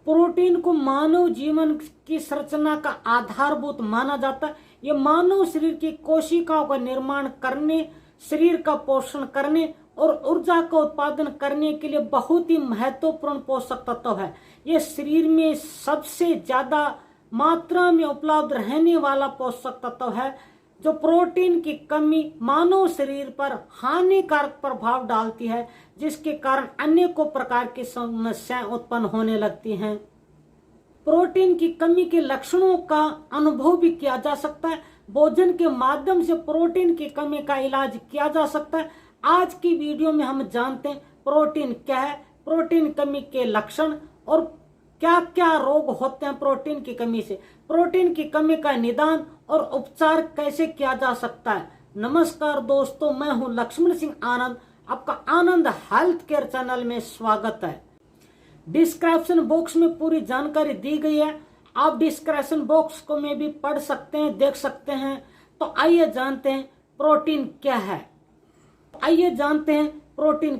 Protein को मानव जीवन की संरचना का आधारभूत माना जाता है। ये मानव शरीर की कोशिकाओं का निर्माण करने, शरीर का पोषण करने और ऊर्जा का उत्पादन करने के लिए बहुत ही महत्वपूर्ण पोषक तत्व है। ये शरीर में सबसे ज्यादा मात्रा में उपलब्ध रहने वाला पोषक तत्व है। जो प्रोटीन की कमी मानव शरीर पर हानिकारक प्रभाव डालती है, जिसके कारण अनेकों प्रकार की समस्याएं उत्पन्न होने लगती हैं। प्रोटीन की कमी के लक्षणों का अनुभव भी किया जा सकता है। भोजन के माध्यम से प्रोटीन की कमी का इलाज किया जा सकता है। आज की वीडियो में हम जानते हैं प्रोटीन क्या है, प्रोटीन कमी के लक्षण और क्या क्या रोग होते हैं प्रोटीन की कमी से, प्रोटीन की कमी का निदान और उपचार कैसे किया जा सकता है। नमस्कार दोस्तों, मैं हूं लक्ष्मण सिंह आनंद। आपका आनंद हेल्थ केयर चैनल में स्वागत है। डिस्क्रिप्शन बॉक्स में पूरी जानकारी दी गई है। आप डिस्क्रिप्शन बॉक्स को में भी पढ़ सकते हैं, देख सकते हैं। तो आइए जानते हैं प्रोटीन क्या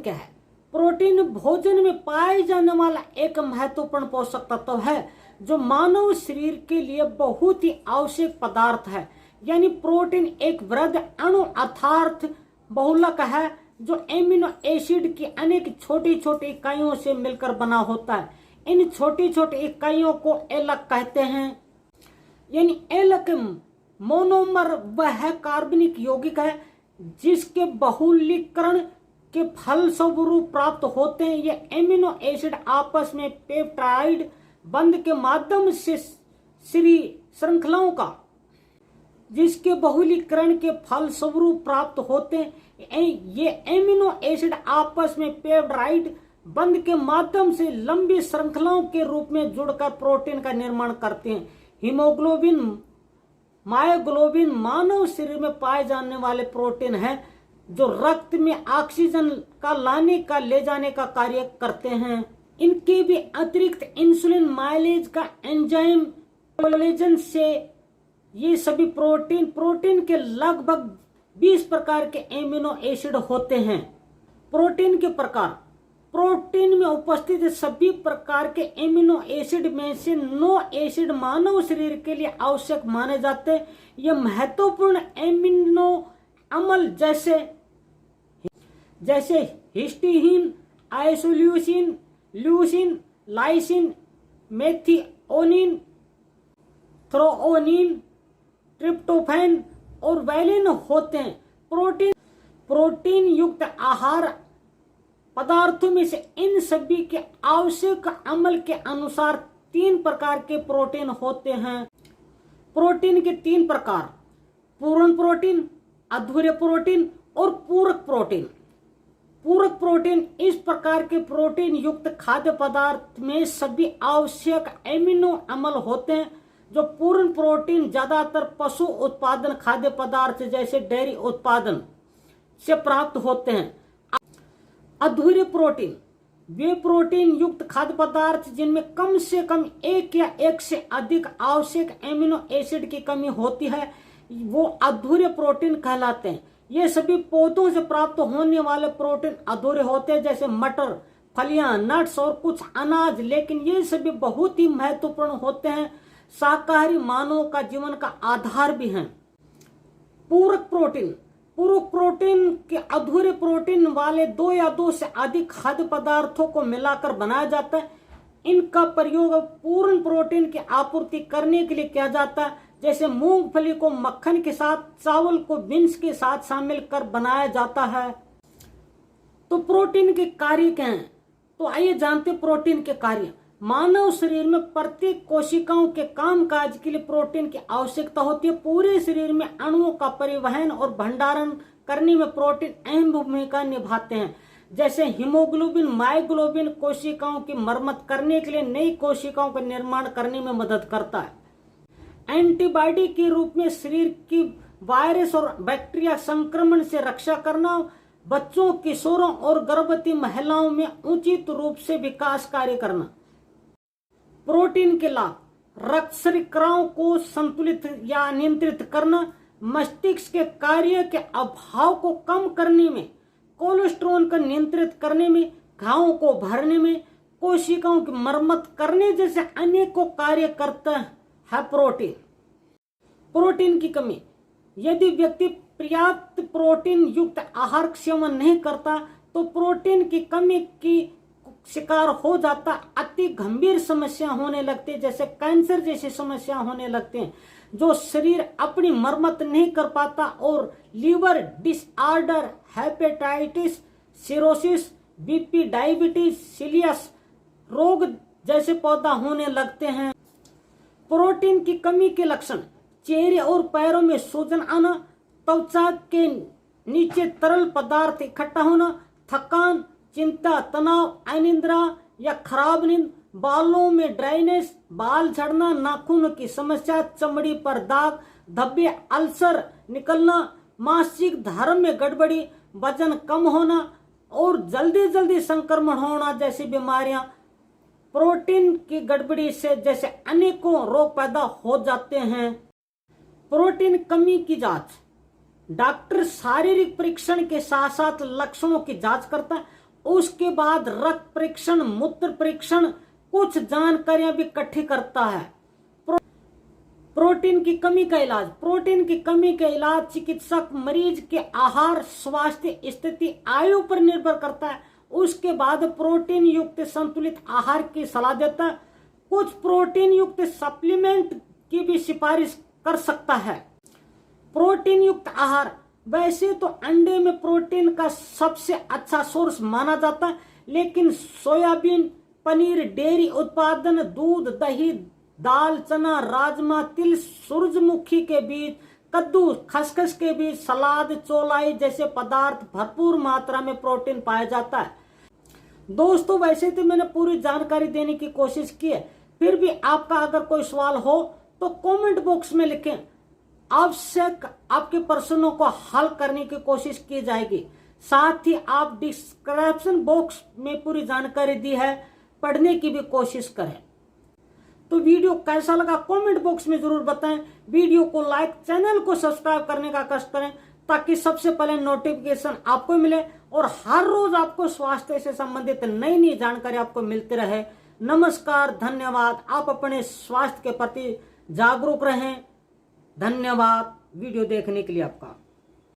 है। प्रोटीन भोजन में पाए जाने वाला एक महत्वपूर्ण पोषक तत्व है, जो मानव शरीर के लिए बहुत ही आवश्यक पदार्थ है। यानी प्रोटीन एक वृहद अणु अर्थात बहुलक है, जो एमिनो एसिड की अनेक छोटी छोटी इकाइयों से मिलकर बना होता है। इन छोटी छोटी इकाइयों को एलक कहते हैं। यानी एलक मोनोमर वह कार्बनिक यौगिक है जिसके बहुलीकरण के फलस्वरूप प्राप्त होते हैं। ये एमिनो एसिड आपस में पेप्टाइड बंध के माध्यम से श्रृंखलाओं का जिसके बहुलीकरण के फलस्वरूप प्राप्त होते हैं। ये एमिनो एसिड आपस में पेप्टाइड बंध के माध्यम से लंबी श्रृंखलाओं के रूप में जुड़कर प्रोटीन का निर्माण करते हैं। हीमोग्लोबिन, मायोग्लोबिन मानव शरीर में पाए जाने वाले प्रोटीन हैं, जो रक्त में ऑक्सीजन का ले जाने का कार्य करते हैं। इनके भी अतिरिक्त इंसुलिन माइलेज का एंजाइम कोलेजन से ये सभी प्रोटीन के लगभग 20 प्रकार के एमिनो एसिड होते हैं। प्रोटीन के प्रकार, प्रोटीन में उपस्थित सभी प्रकार के एमिनो एसिड में से 9 एसिड मानव शरीर के लिए आवश्यक माने जाते हैं। ये महत्वपूर्ण एमिनो अम्ल जैसे histidine, isoleucine, leucine, lysine, methionine, threonine, tryptophan और वैलिन होते हैं। प्रोटीन युक्त आहार पदार्थों में से इन सभी के आवश्यक अम्ल के अनुसार 3 प्रकार के प्रोटीन होते हैं। प्रोटीन के 3 प्रकार, पूर्ण प्रोटीन, अधूरे प्रोटीन और पूरक प्रोटीन। पूरक प्रोटीन इस प्रकार के प्रोटीन युक्त खाद्य पदार्थ में सभी आवश्यक एमिनो अम्ल होते हैं। जो पूर्ण प्रोटीन ज्यादातर पशु उत्पादन खाद्य पदार्थ जैसे डेयरी उत्पादन से प्राप्त होते हैं। अधूरे प्रोटीन वे प्रोटीन युक्त खाद्य पदार्थ जिनमें कम से कम एक या एक से अधिक आवश्यक एमिनो एसिड की कमी होती है, वो अधूरे प्रोटीन कहलाते हैं। ये सभी पौधों से प्राप्त होने वाले प्रोटीन अधूरे होते हैं, जैसे मटर, फलियां, नट्स और कुछ अनाज, लेकिन ये सभी बहुत ही महत्वपूर्ण होते हैं। शाकाहारी मानव का जीवन का आधार भी हैं। पूरक प्रोटीन के अधूरे प्रोटीन वाले 2 या 2 से अधिक खाद्य पदार्थों को मिलाकर बनाया जाता है। इनका प्रयोग पूर्ण प्रोटीन की आपूर्ति करने के लिए किया जाता है, जैसे मूंगफली को मक्खन के साथ, चावल को बीन्स के साथ शामिल कर बनाया जाता है। तो प्रोटीन के कार्य क्या हैं? तो आइए जानते हैं प्रोटीन के कार्य। मानव शरीर में प्रत्येक कोशिकाओं के कामकाज के लिए प्रोटीन की आवश्यकता होती है। पूरे शरीर में अणुओं का परिवहन और भंडारण करने में प्रोटीन अहम भूमिका निभाते हैं। जैसे हीमोग्लोबिन, मायोग्लोबिन कोशिकाओं की मरम्मत करने के लिए नई कोशिकाओं का निर्माण करने में मदद करता है। एंटीबॉडी के रूप में शरीर की वायरस और बैक्टीरिया संक्रमण से रक्षा करना, बच्चों, किशोरों और गर्भवती महिलाओं में उचित रूप से विकास कार्य करना। प्रोटीन के लाभ, रक्त शर्कराओं को संतुलित या नियंत्रित करना, मस्तिष्क के कार्य के अभाव को कम करने में, कोलेस्ट्रॉल को नियंत्रित करने में, घावों को भरने में, कोशिकाओं की मरम्मत करने जैसे अनेकों कार्य करता है प्रोटीन। प्रोटीन की कमी, यदि व्यक्ति पर्याप्त प्रोटीन युक्त आहार सेवन नहीं करता तो प्रोटीन की कमी की शिकार हो जाता, अति गंभीर समस्या होने लगती है, जैसे कैंसर जैसी समस्या होने लगते हैं, जो शरीर अपनी मरम्मत नहीं कर पाता और liver disorder, hepatitis, cirrhosis, BP, diabetes, सीलियस रोग जैसे पौधा होने लगते हैं। प्रोटीन की कमी के लक्षण, चेहरे और पैरों में सूजन आना, त्वचा के नीचे तरल पदार्थ इकट्ठा होना, थकान, चिंता, तनाव, अनिद्रा या खराब नींद, बालों में ड्राइनेस, बाल झड़ना, नाखून की समस्या, चमड़ी पर दाग, धब्बे, अल्सर निकलना, मासिक धर्म में गड़बड़ी, वजन कम होना और जल्दी जल्दी संक्रमण होना जैसी बीमारियां प्रोटीन की गड़बड़ी से जैसे अनेकों रोग पैदा हो जाते हैं। प्रोटीन कमी की जांच, डॉक्टर शारीरिक परीक्षण के साथ साथ लक्षणों की जांच करता है, उसके बाद रक्त परीक्षण, मूत्र परीक्षण, कुछ जानकारियां भी इकट्ठी करता है। प्रोटीन की कमी का इलाज, प्रोटीन की कमी का इलाज चिकित्सक मरीज के आहार, स्वास्थ्य स्थिति, आयु पर निर्भर करता है। उसके बाद प्रोटीन युक्त संतुलित आहार की सलाह देता है। कुछ प्रोटीन युक्त सप्लीमेंट की भी सिफारिश कर सकता है। प्रोटीन युक्त आहार, वैसे तो अंडे में प्रोटीन का सबसे अच्छा सोर्स माना जाता है, लेकिन सोयाबीन, पनीर, डेयरी उत्पादन, दूध, दही, दाल, चना, राजमा, तिल, सूरजमुखी के बीज, कद्दू, खसखस के बीज, सलाद, चौलाई जैसे पदार्थ भरपूर मात्रा में प्रोटीन पाया जाता है। दोस्तों, वैसे तो मैंने पूरी जानकारी देने की कोशिश की है, फिर भी आपका अगर कोई सवाल हो तो कमेंट बॉक्स में लिखें, आवश्यक आपके प्रश्नों को हल करने की कोशिश की जाएगी। साथ ही आप डिस्क्रिप्शन बॉक्स में पूरी जानकारी दी है, पढ़ने की भी कोशिश करें। तो वीडियो कैसा लगा कमेंट बॉक्स में जरूर बताएं। वीडियो को लाइक, चैनल को सब्सक्राइब करने का कष्ट करें ताकि सबसे पहले नोटिफिकेशन आपको मिले और हर रोज आपको स्वास्थ्य से संबंधित नई नई जानकारी आपको मिलती रहे। नमस्कार, धन्यवाद। आप अपने स्वास्थ्य के प्रति जागरूक रहें। धन्यवाद वीडियो देखने के लिए आपका।